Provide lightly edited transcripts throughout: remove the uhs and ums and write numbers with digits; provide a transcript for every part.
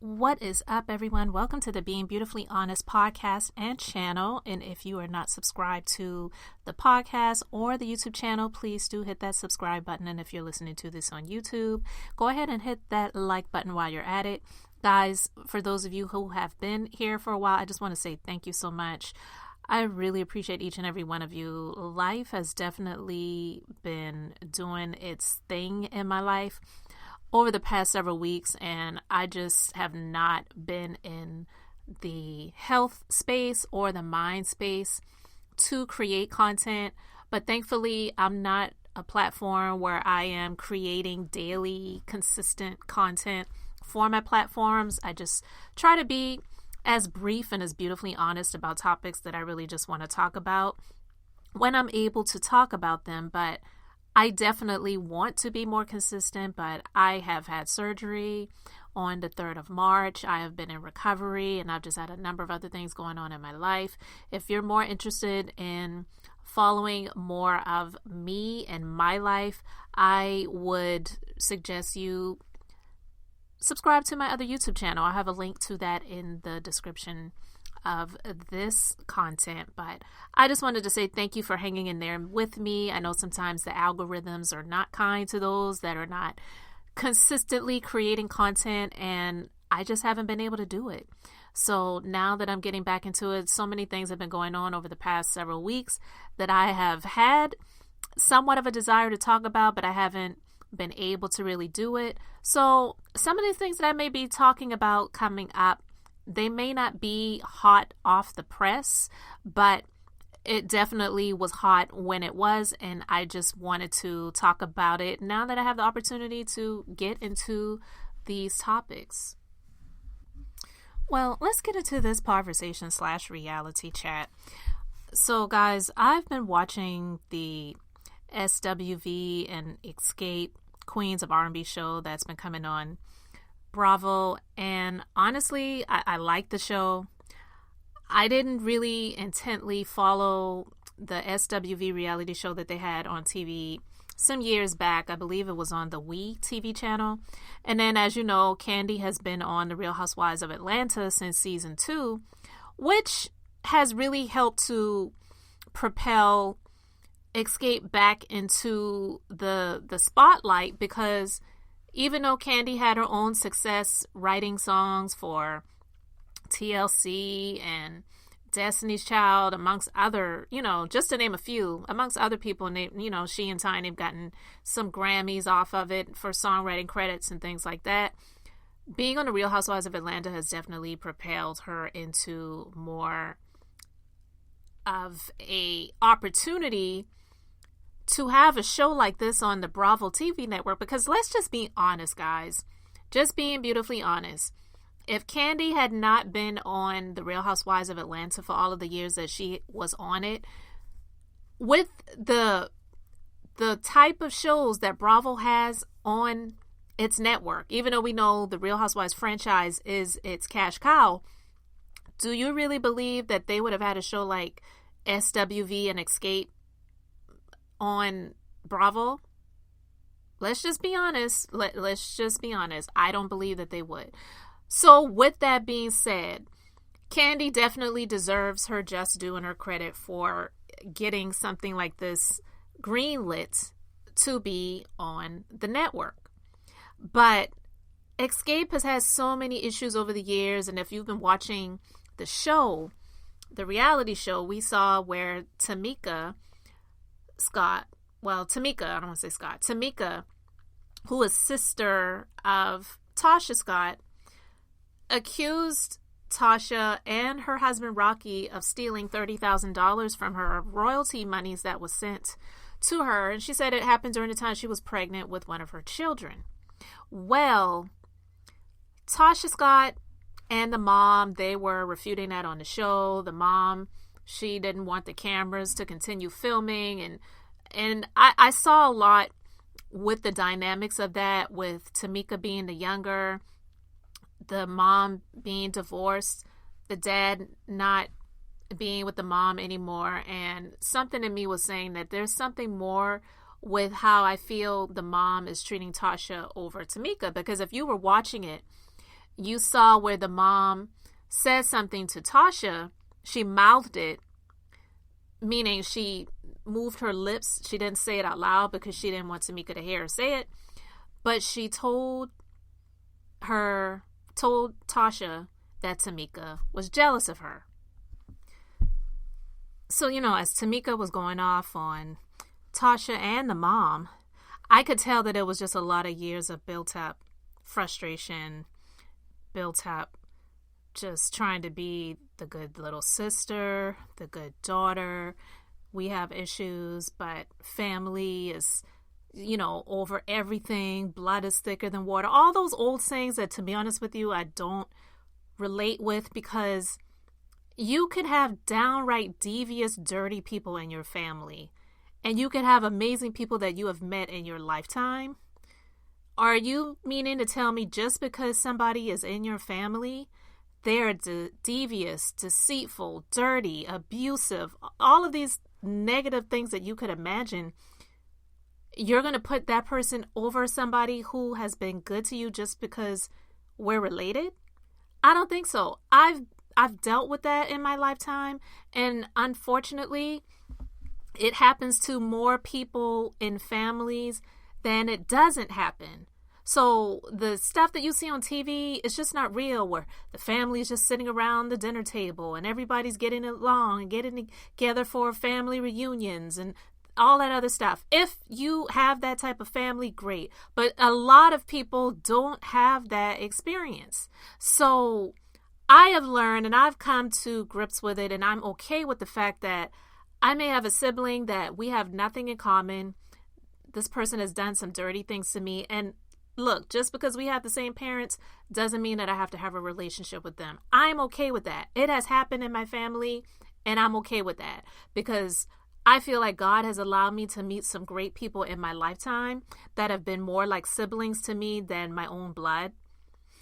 What is up, everyone? Welcome to the Being Beautifully Honest podcast and channel. And if you are not subscribed to the podcast or the YouTube channel, please do hit that subscribe button. And if you're listening to this on YouTube, go ahead and hit that like button while you're at it. Guys, for those of you who have been here for a while, I just want to say thank you so much. I really appreciate each and every one of you. Life has definitely been doing its thing in my life over the past several weeks, and I just have not been in the health space or the mind space to create content. But thankfully, I'm not a platform where I am creating daily, consistent content for my platforms. I just try to be as brief and as beautifully honest about topics that I really just want to talk about when I'm able to talk about them. But I definitely want to be more consistent, but I have had surgery on the 3rd of March. I have been in recovery, and I've just had a number of other things going on in my life. If you're more interested in following more of me and my life, I would suggest you subscribe to my other YouTube channel. I have a link to that in the description of this content, but I just wanted to say thank you for hanging in there with me. I know sometimes the algorithms are not kind to those that are not consistently creating content, and I just haven't been able to do it. So now that I'm getting back into it, so many things have been going on over the past several weeks that I have had somewhat of a desire to talk about, but I haven't been able to really do it. So some of the things that I may be talking about coming up, they may not be hot off the press, but it definitely was hot when it was, and I just wanted to talk about it now that I have the opportunity to get into these topics. Well, let's get into this conversation / reality chat. So guys, I've been watching the SWV and Escape Queens of R&B show that's been coming on Bravo, and honestly, I like the show. I didn't really intently follow the SWV reality show that they had on TV some years back. I believe it was on the WE TV channel. And then, as you know, Kandi has been on the Real Housewives of Atlanta since season 2, which has really helped to propel Escape back into the spotlight, because even though Kandi had her own success writing songs for TLC and Destiny's Child, amongst other, just to name a few, amongst other people, and she and Tiny have gotten some Grammys off of it for songwriting credits and things like that. Being on the Real Housewives of Atlanta has definitely propelled her into more of a opportunity to have a show like this on the Bravo TV network, because let's just be honest, guys, just being beautifully honest. If Kandi had not been on the Real Housewives of Atlanta for all of the years that she was on it, with the type of shows that Bravo has on its network, even though we know the Real Housewives franchise is its cash cow, do you really believe that they would have had a show like SWV and Escape on Bravo? Let's just be honest. Let's just be honest. I don't believe that they would. So with that being said, Kandi definitely deserves her just due and her credit for getting something like this greenlit to be on the network. But Escape has had so many issues over the years, and if you've been watching the show, the reality show, we saw where Tamika Scott, Tamika, who is sister of Latocha Scott, accused Tasha and her husband Rocky of stealing $30,000 from her royalty monies that was sent to her. And she said it happened during the time she was pregnant with one of her children. Well, Latocha Scott and the mom, they were refuting that on the show. The mom, she didn't want the cameras to continue filming, and I saw a lot with the dynamics of that, with Tamika being the younger, the mom being divorced, the dad not being with the mom anymore, and something in me was saying that there's something more with how I feel the mom is treating Tasha over Tamika, because if you were watching it, you saw where the mom said something to Tasha, she mouthed it, meaning she moved her lips. She didn't say it out loud because she didn't want Tamika to hear her say it. But she told Tasha that Tamika was jealous of her. So, as Tamika was going off on Tasha and the mom, I could tell that it was just a lot of years of built up frustration, built up just trying to be the good little sister, the good daughter. We have issues, but family is, over everything. Blood is thicker than water. All those old sayings that, to be honest with you, I don't relate with, because you could have downright devious, dirty people in your family, and you could have amazing people that you have met in your lifetime. Are you meaning to tell me just because somebody is in your family, they're devious, deceitful, dirty, abusive, all of these negative things that you could imagine, you're going to put that person over somebody who has been good to you just because we're related? I don't think so. I've dealt with that in my lifetime, and unfortunately, it happens to more people in families than it doesn't happen. So the stuff that you see on TV is just not real, where the family is just sitting around the dinner table and everybody's getting along and getting together for family reunions and all that other stuff. If you have that type of family, great. But a lot of people don't have that experience. So I have learned, and I've come to grips with it, and I'm okay with the fact that I may have a sibling that we have nothing in common. This person has done some dirty things to me, and look, just because we have the same parents doesn't mean that I have to have a relationship with them. I'm okay with that. It has happened in my family, and I'm okay with that, because I feel like God has allowed me to meet some great people in my lifetime that have been more like siblings to me than my own blood.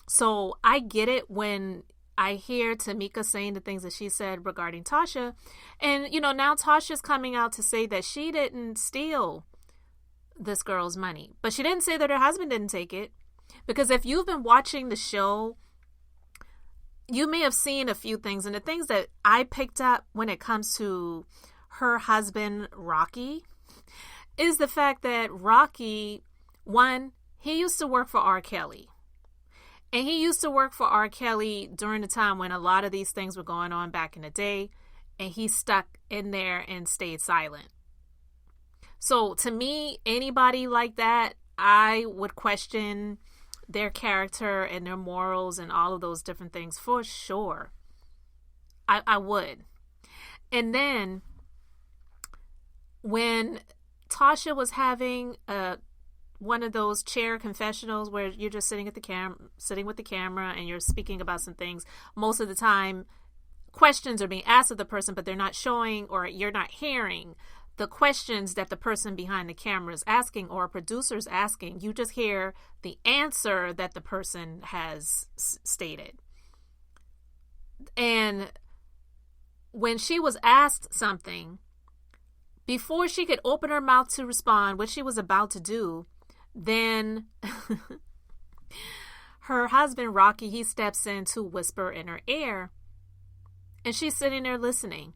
So I get it when I hear Tamika saying the things that she said regarding Tasha. And, now Tasha's coming out to say that she didn't steal this girl's money. But she didn't say that her husband didn't take it. Because if you've been watching the show, you may have seen a few things. And the things that I picked up when it comes to her husband, Rocky, is the fact that Rocky, one, he used to work for R. Kelly. And he used to work for R. Kelly during the time when a lot of these things were going on back in the day. And he stuck in there and stayed silent. So to me, anybody like that, I would question their character and their morals and all of those different things for sure. I would. And then when Tasha was having one of those chair confessionals where you're just sitting with the camera and you're speaking about some things, most of the time questions are being asked of the person, but they're not showing, or you're not hearing the questions that the person behind the camera is asking or a producer's asking. You just hear the answer that the person has stated. And when she was asked something, before she could open her mouth to respond, what she was about to do, then her husband, Rocky, he steps in to whisper in her ear. And she's sitting there listening.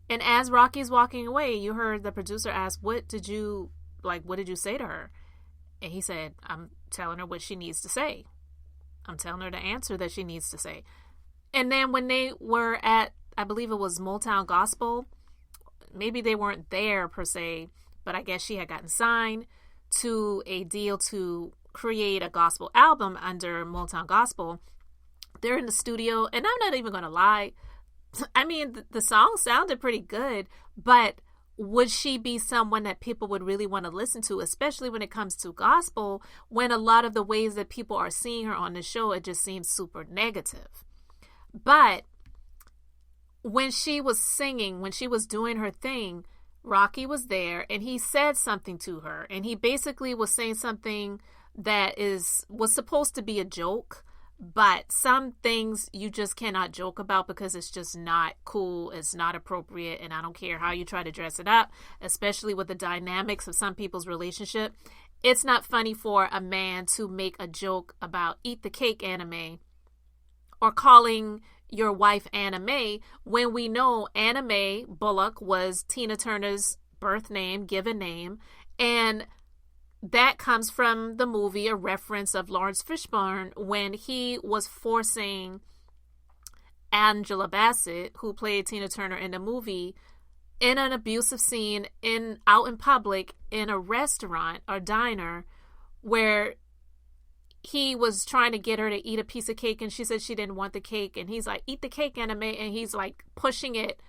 And as Rocky's walking away, you heard the producer ask, what did you say to her? And he said, I'm telling her what she needs to say. I'm telling her the answer that she needs to say. And then when they were at, I believe it was Motown Gospel, maybe they weren't there per se, but I guess she had gotten signed to a deal to create a gospel album under Motown Gospel. They're in the studio, and I'm not even going to lie. I mean, the song sounded pretty good, but would she be someone that people would really want to listen to, especially when it comes to gospel, when a lot of the ways that people are seeing her on the show, it just seems super negative. But when she was singing, when she was doing her thing, Rocky was there and he said something to her, and he basically was saying something that was supposed to be a joke, but some things you just cannot joke about because it's just not cool, it's not appropriate, and I don't care how you try to dress it up, especially with the dynamics of some people's relationship. It's not funny for a man to make a joke about eat the cake anime or calling your wife Anna Mae, when we know Anna Mae Bullock was Tina Turner's birth name, given name, and that comes from the movie, a reference of Lawrence Fishburne when he was forcing Angela Bassett, who played Tina Turner in the movie, in an abusive scene out in public in a restaurant or diner where he was trying to get her to eat a piece of cake and she said she didn't want the cake, and he's like, eat the cake, Anna Mae, and he's like pushing it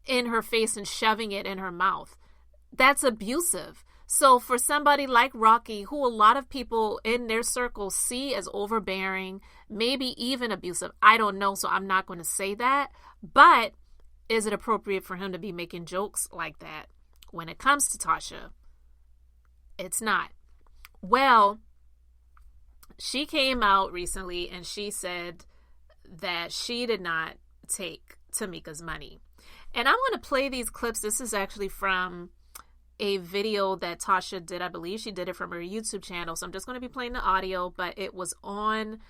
in her face and shoving it in her mouth. That's abusive. So for somebody like Rocky, who a lot of people in their circles see as overbearing, maybe even abusive, I don't know, so I'm not going to say that, but is it appropriate for him to be making jokes like that? When it comes to Tasha, it's not. Well, she came out recently and she said that she did not take Tamika's money. And I'm going to play these clips. This is actually from a video that Tasha did. I believe she did it from her YouTube channel. So I'm just going to be playing the audio, but it was on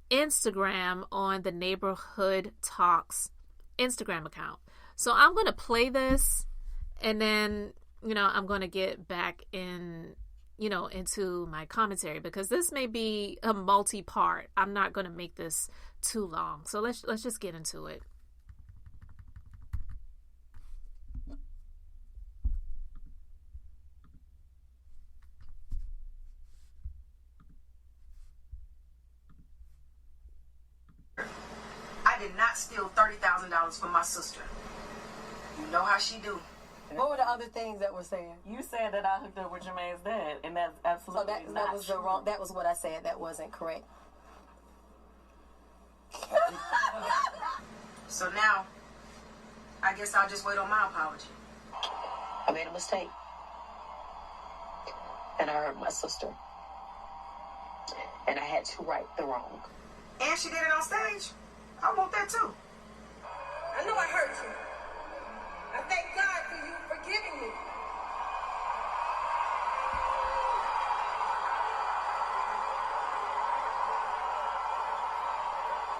Instagram on the Neighborhood Talks Instagram account. So I'm going to play this and then, I'm going to get back into my commentary, because this may be a multi-part. I'm not going to make this too long. So let's just get into it. I did not steal $30,000 from my sister. You know how she do. What were the other things that were saying? You said that I hooked up with Jermaine's dad, and that's absolutely that was the wrong. That was what I said. That wasn't correct. So now, I guess I'll just wait on my apology. I made a mistake, and I hurt my sister, and I had to right the wrong. And she did it on stage. I want that too. I know I hurt you. I thank God for you forgiving me.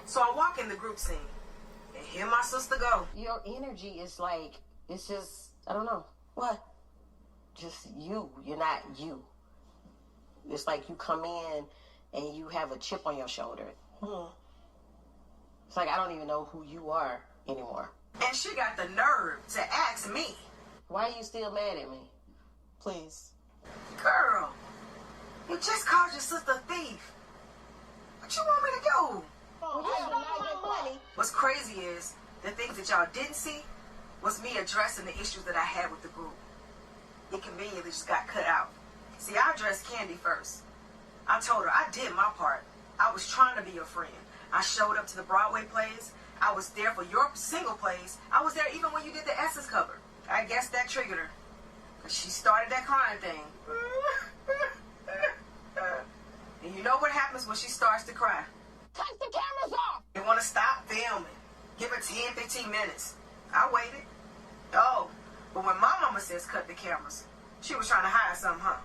So I walk in the group scene, and here my sister go. Your energy is like, it's just, I don't know. What? Just you. You're not you. It's like you come in and you have a chip on your shoulder. It's like I don't even know who you are anymore. And she got the nerve to ask me. Why are you still mad at me? Please. Girl, you just called your sister a thief. What you want me to do? What's crazy is the things that y'all didn't see was me addressing the issues that I had with the group. It conveniently just got cut out. See, I addressed Candy first. I told her I did my part. I was trying to be your friend. I showed up to the Broadway plays. I was there for your single plays. I was there even when you did the Essence cover. I guess that triggered her. Because she started that crying thing. And you know what happens when she starts to cry? Cut the cameras off! They want to stop filming. Give her 10, 15 minutes. I waited. Oh, but when my mama says cut the cameras, she was trying to hide something, huh?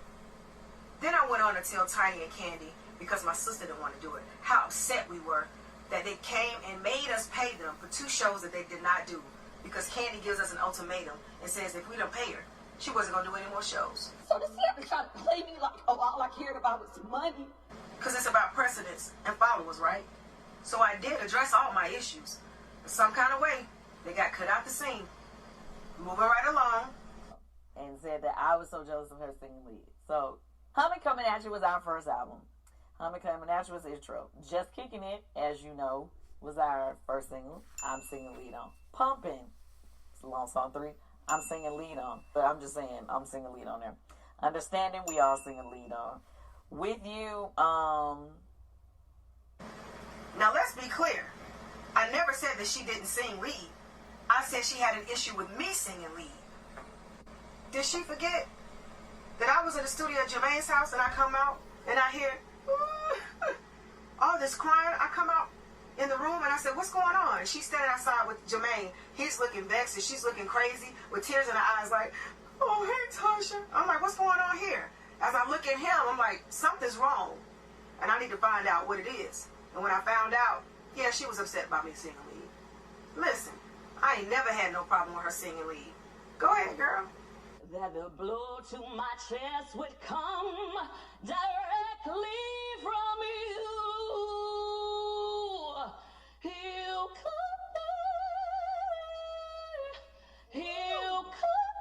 Then I went on to tell Tiny and Candy, because my sister didn't want to do it, how upset we were that they came and made us pay them for 2 shows that they did not do, because Candy gives us an ultimatum and says if we don't pay her, she wasn't going to do any more shows. So this celebrity trying to play me like, oh, all I cared about was money. Because it's about precedence and followers, right? So I did address all my issues. In some kind of way, they got cut out the scene. Moving right along. And said that I was so jealous of her singing lead. So, Humming Coming At You was our first album. Humming Coming At You was the intro. Just Kicking It, as you know, was our first single. I'm singing lead on. Pumping, it's a long song 3. I'm singing lead on. But I'm just saying, I'm singing lead on there. Understanding, we all singing lead on. With You, Now let's be clear. I never said that she didn't sing lead. I said she had an issue with me singing lead. Did she forget that I was in the studio at Jermaine's house and I come out and I hear all this crying? I come out in the room and I said, what's going on? And she's standing outside with Jermaine. He's looking vexed and she's looking crazy with tears in her eyes like, oh, hey, Tasha. I'm like, what's going on here? As I look at him, I'm like, something's wrong. And I need to find out what it is. And when I found out, Yeah, she was upset about me singing lead. Listen, I ain't never had no problem with her singing lead. Go ahead, girl. That the blow to my chest would come directly from you. He'll come there. He'll come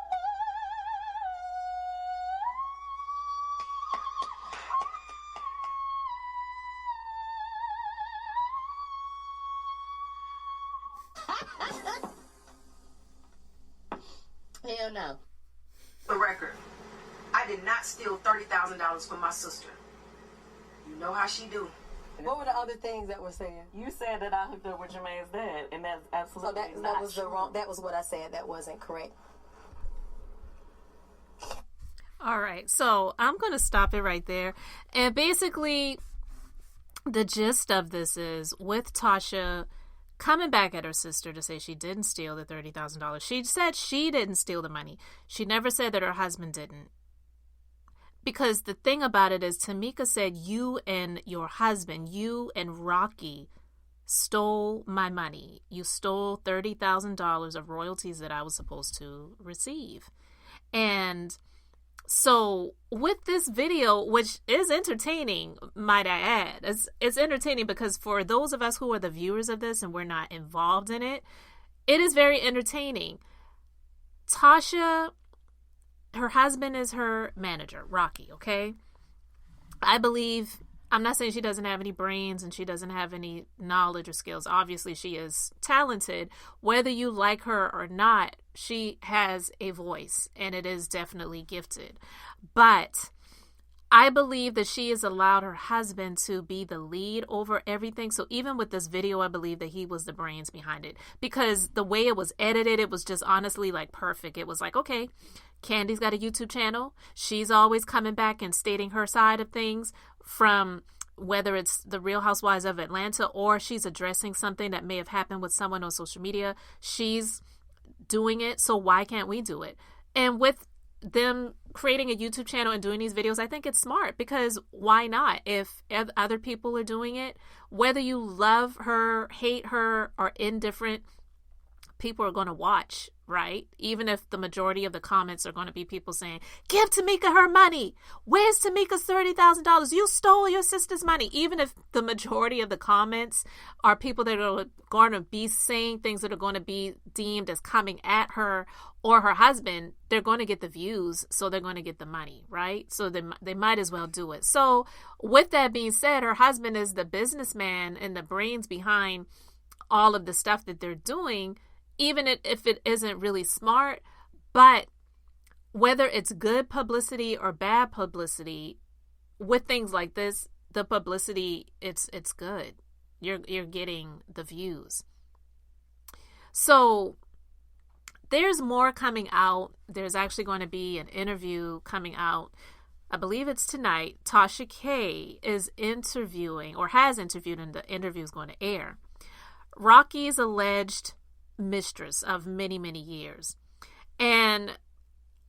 there. Hell no. The record. I did not steal $30,000 from my sister. You know how she do. What were the other things that were said? You said that I hooked up with Jermaine's dad, and that's absolutely So that not was true. the wrong. That was what I said. That wasn't correct. All right, so I'm going to stop it right there. And basically, the gist of this is with Tasha coming back at her sister to say she didn't steal the $30,000. She said she didn't steal the money. She never said that her husband didn't. Because the thing about it is, Tamika said you and your husband, you and Rocky, stole my money. You stole $30,000 of royalties that I was supposed to receive. And so with this video, which is entertaining, might I add, it's entertaining because for those of us who are the viewers of this and we're not involved in it, it is very entertaining. Tasha, her husband is her manager, Rocky, okay? I believe, I'm not saying she doesn't have any brains and she doesn't have any knowledge or skills. Obviously, she is talented. Whether you like her or not, she has a voice and it is definitely gifted. But I believe that she has allowed her husband to be the lead over everything. So even with this video, I believe that he was the brains behind it because the way it was edited, it was just honestly like perfect. It was like, okay, Candy's got a YouTube channel. She's always coming back and stating her side of things from whether it's the Real Housewives of Atlanta or she's addressing something that may have happened with someone on social media. She's doing it. So why can't we do it? And with them creating a YouTube channel and doing these videos, I think it's smart because why not? If other people are doing it, whether you love her, hate her, or indifferent, people are going to watch, right? Even if the majority of the comments are going to be people saying, give Tamika her money. Where's Tamika's $30,000? You stole your sister's money. Even if the majority of the comments are people that are going to be saying things that are going to be deemed as coming at her or her husband, they're going to get the views, so they're going to get the money, right? So they might as well do it. So with that being said, her husband is the businessman and the brains behind all of the stuff that they're doing, even if it isn't really smart. But whether it's good publicity or bad publicity, with things like this, the publicity, it's good. You're getting the views. So there's more coming out. There's actually going to be an interview coming out. I believe it's tonight. Tasha K is interviewing or has interviewed, and the interview is going to air Rocky's alleged mistress of many, many years. And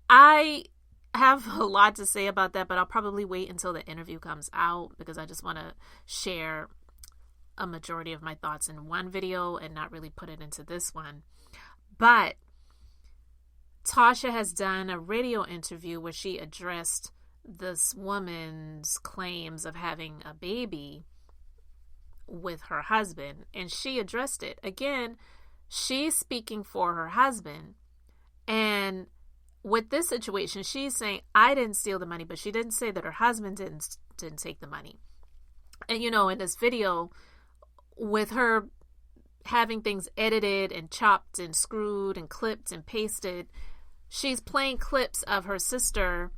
I have a lot to say about that, but I'll probably wait until the interview comes out because I just want to share a majority of my thoughts in one video and not really put it into this one. But Tasha has done a radio interview where she addressed this woman's claims of having a baby with her husband, and she addressed it. Again, she's speaking for her husband, and with this situation, she's saying, I didn't steal the money, but she didn't say that her husband didn't take the money. And in this video, with her having things edited and chopped and screwed and clipped and pasted, she's playing clips of her sister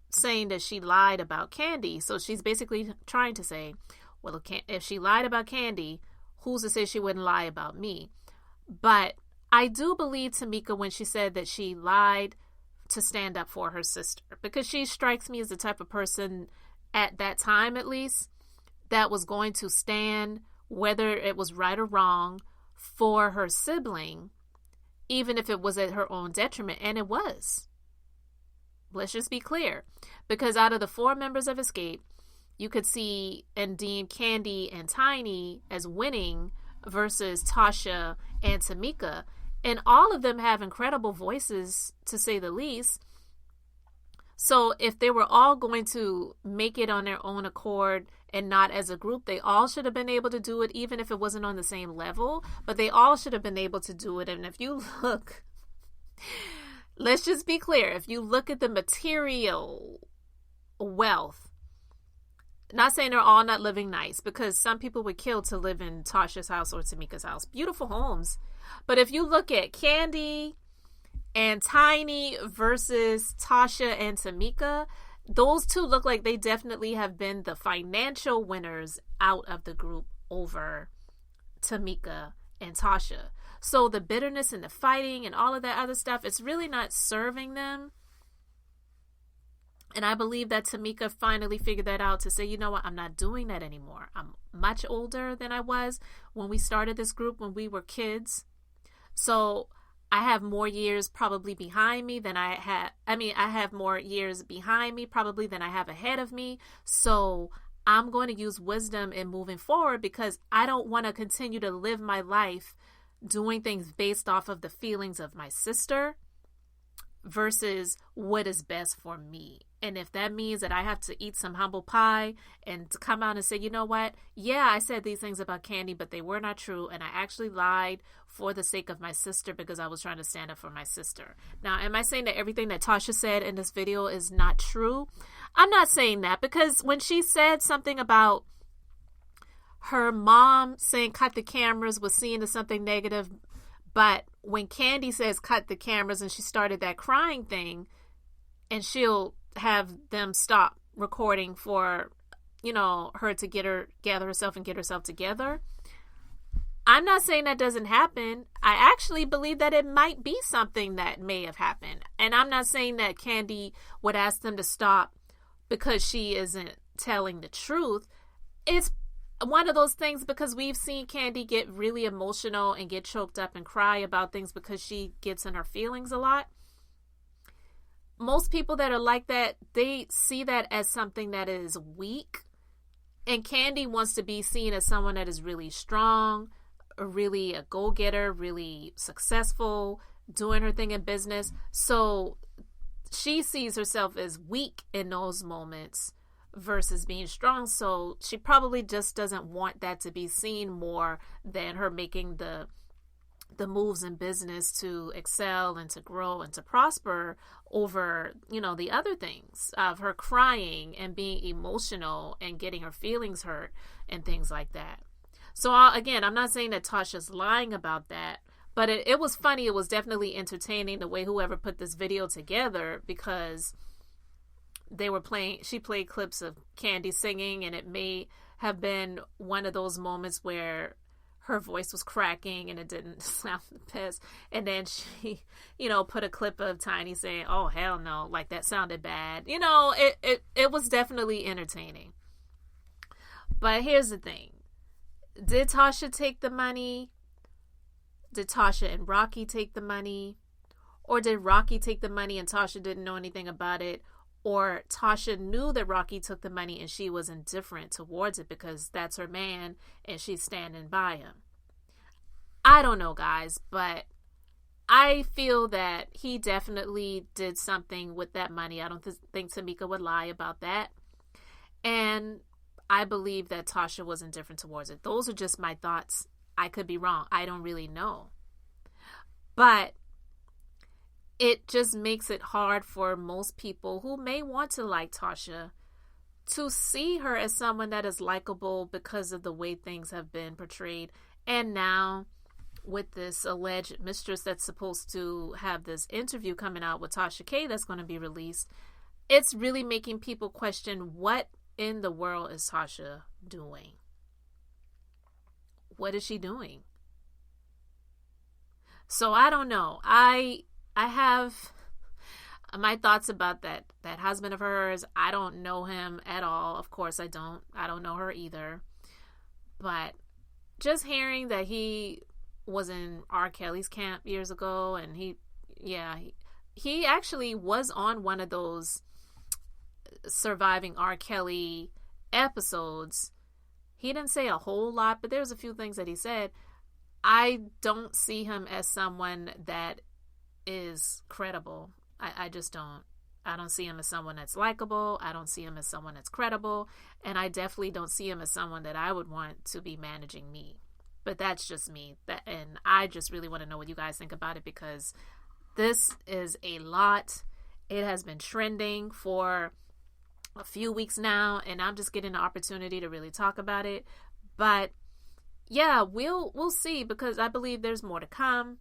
saying that she lied about Candy. So she's basically trying to say, well, if she lied about Candy, who's to say she wouldn't lie about me? But I do believe Tamika when she said that she lied to stand up for her sister, because she strikes me as the type of person, at that time at least, that was going to stand, whether it was right or wrong, for her sibling, even if it was at her own detriment. And it was. Let's just be clear. Because out of the 4 members of Escape, you could see and deem Candy and Tiny as winning versus Tasha and Tamika. And all of them have incredible voices, to say the least. So if they were all going to make it on their own accord and not as a group, they all should have been able to do it, even if it wasn't on the same level. But they all should have been able to do it. And if you look, let's just be clear. If you look at the material wealth, not saying they're all not living nice, because some people would kill to live in Tasha's house or Tamika's house. Beautiful homes. But if you look at Candy and Tiny versus Tasha and Tamika, those two look like they definitely have been the financial winners out of the group over Tamika and Tasha. So the bitterness and the fighting and all of that other stuff, it's really not serving them. And I believe that Tamika finally figured that out to say, you know what, I'm not doing that anymore. I'm much older than I was when we started this group when we were kids. So I have more years probably behind me than I have more years behind me probably than I have ahead of me. So I'm going to use wisdom in moving forward, because I don't want to continue to live my life doing things based off of the feelings of my sister versus what is best for me. And if that means that I have to eat some humble pie and to come out and say, you know what? Yeah, I said these things about Candy, but they were not true. And I actually lied for the sake of my sister because I was trying to stand up for my sister. Now, am I saying that everything that Tasha said in this video is not true? I'm not saying that, because when she said something about her mom saying cut the cameras was seen as something negative, but when Candy says cut the cameras and she started that crying thing, and she'll have them stop recording for, her to gather herself and get herself together. I'm not saying that doesn't happen. I actually believe that it might be something that may have happened. And I'm not saying that Candy would ask them to stop because she isn't telling the truth. It's one of those things because we've seen Candy get really emotional and get choked up and cry about things because she gets in her feelings a lot. Most people that are like that, they see that as something that is weak. And Candy wants to be seen as someone that is really strong, really a go-getter, really successful, doing her thing in business. So she sees herself as weak in those moments versus being strong. So she probably just doesn't want that to be seen more than her making the moves in business to excel and to grow and to prosper over, the other things of her crying and being emotional and getting her feelings hurt and things like that. So again, I'm not saying that Tasha's lying about that, but it was funny. It was definitely entertaining the way whoever put this video together, because she played clips of Candy singing, and it may have been one of those moments where her voice was cracking and it didn't sound the best. And then she, put a clip of Tiny saying, oh, hell no, like that sounded bad. It was definitely entertaining. But here's the thing. Did Tasha take the money? Did Tasha and Rocky take the money? Or did Rocky take the money and Tasha didn't know anything about it? Or Tasha knew that Rocky took the money and she was indifferent towards it because that's her man and she's standing by him. I don't know, guys, but I feel that he definitely did something with that money. I don't think Tamika would lie about that. And I believe that Tasha was indifferent towards it. Those are just my thoughts. I could be wrong. I don't really know. But it just makes it hard for most people who may want to like Tasha to see her as someone that is likable because of the way things have been portrayed. And now with this alleged mistress that's supposed to have this interview coming out with Tasha K that's going to be released, it's really making people question, what in the world is Tasha doing? What is she doing? So I don't know. I have my thoughts about that husband of hers. I don't know him at all. Of course I don't. I don't know her either. But just hearing that he was in R. Kelly's camp years ago, and he actually was on one of those surviving R. Kelly episodes, he didn't say a whole lot, but there's a few things that he said. I don't see him as someone that is credible. I just don't. I don't see him as someone that's likable. I don't see him as someone that's credible. And I definitely don't see him as someone that I would want to be managing me. But that's just me. And I just really want to know what you guys think about it, because this is a lot. It has been trending for a few weeks now, and I'm just getting the opportunity to really talk about it. But yeah, we'll see, because I believe there's more to come.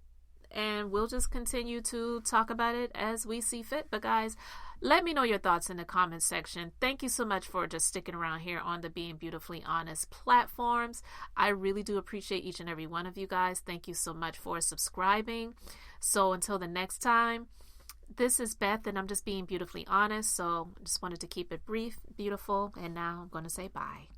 And we'll just continue to talk about it as we see fit. But guys, let me know your thoughts in the comments section. Thank you so much for just sticking around here on the Being Beautifully Honest platforms. I really do appreciate each and every one of you guys. Thank you so much for subscribing. So until the next time, this is Beth, and I'm just being beautifully honest. So I just wanted to keep it brief, beautiful, and now I'm going to say bye.